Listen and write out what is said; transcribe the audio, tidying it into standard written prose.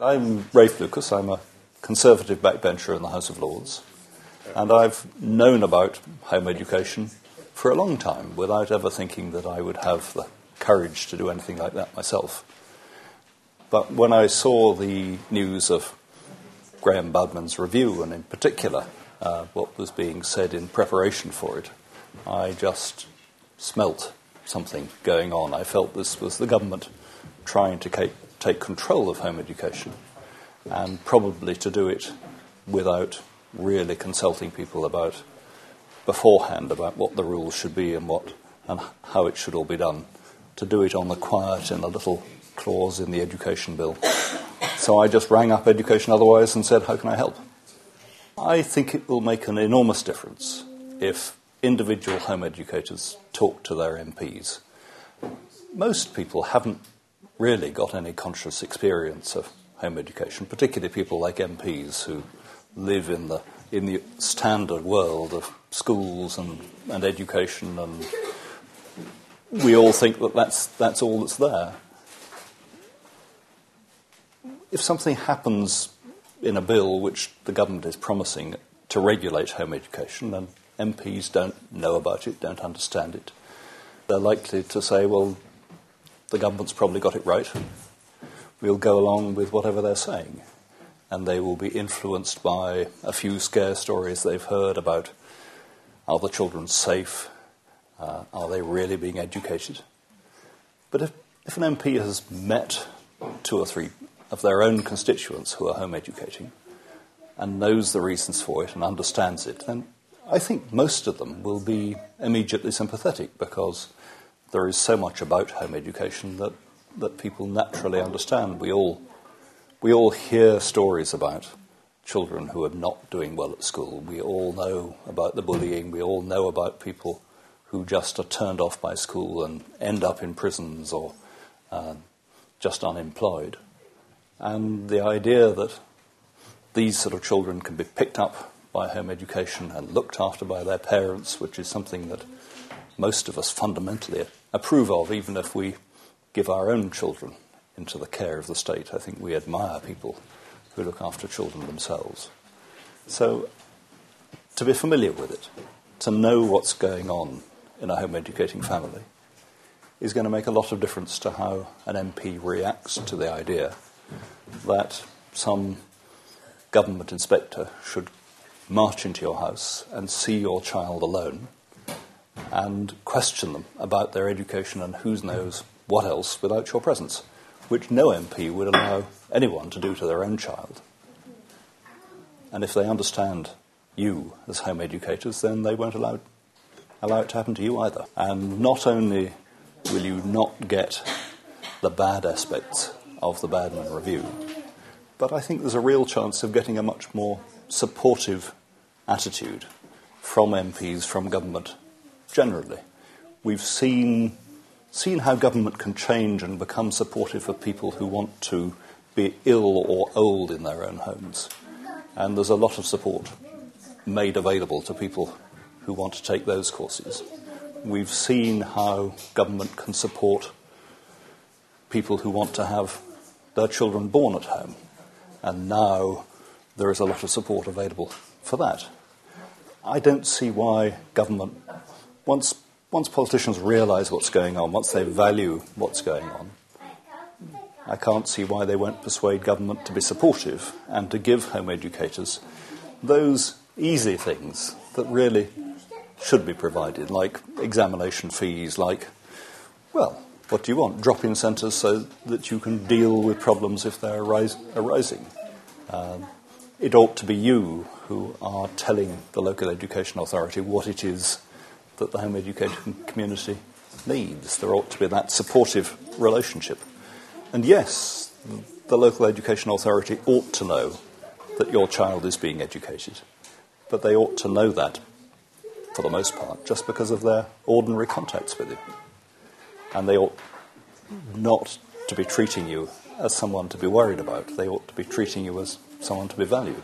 I'm Rafe Lucas. I'm a Conservative backbencher in the House of Lords, and I've known about home education for a long time without ever thinking that I would have the courage to do anything like that myself. But when I saw the news of Graham Badman's review, and in particular what was being said in preparation for it, I just smelt something going on. I felt this was the government trying to take control of home education, and probably to do it without really consulting people beforehand about what the rules should be and how it should all be done, to do it on the quiet in a little clause in the education bill. So I just rang up Education Otherwise and said, how can I help? I think it will make an enormous difference if individual home educators talk to their MPs. Most people haven't really got any conscious experience of home education, particularly people like MPs who live in the standard world of schools and education, and we all think that that's all that's there. If something happens in a bill which the government is promising to regulate home education, and MPs don't know about it, don't understand it, they're likely to say, well, the government's probably got it right. We'll go along with whatever they're saying. And they will be influenced by a few scare stories they've heard about, are the children safe? Are they really being educated? But if an MP has met 2 or 3 of their own constituents who are home educating and knows the reasons for it and understands it, then I think most of them will be immediately sympathetic, because there is so much about home education that people naturally understand. We all hear stories about children who are not doing well at school. We all know about the bullying. We all know about people who just are turned off by school and end up in prisons or just unemployed. And the idea that these sort of children can be picked up by home education and looked after by their parents, which is something that most of us fundamentally approve of, even if we give our own children into the care of the state. I think we admire people who look after children themselves. So to be familiar with it, to know what's going on in a home educating family, is going to make a lot of difference to how an MP reacts to the idea that some government inspector should march into your house and see your child alone and question them about their education and who knows what else without your presence, which no MP would allow anyone to do to their own child. And if they understand you as home educators, then they won't allow it to happen to you either. And not only will you not get the bad aspects of the Badman Review, but I think there's a real chance of getting a much more supportive attitude from MPs, from government generally. We've seen how government can change and become supportive of people who want to be ill or old in their own homes. And there's a lot of support made available to people who want to take those courses. We've seen how government can support people who want to have their children born at home. And now there is a lot of support available for that. I don't see why government, once politicians realise what's going on, once they value what's going on, I can't see why they won't persuade government to be supportive and to give home educators those easy things that really should be provided, like examination fees, like, well, what do you want? Drop-in centres so that you can deal with problems if they're arising. It ought to be you who are telling the local education authority what it is that the home education community needs. There ought to be that supportive relationship. And yes, the local education authority ought to know that your child is being educated, but they ought to know that, for the most part, just because of their ordinary contacts with you. And they ought not to be treating you as someone to be worried about. They ought to be treating you as someone to be valued.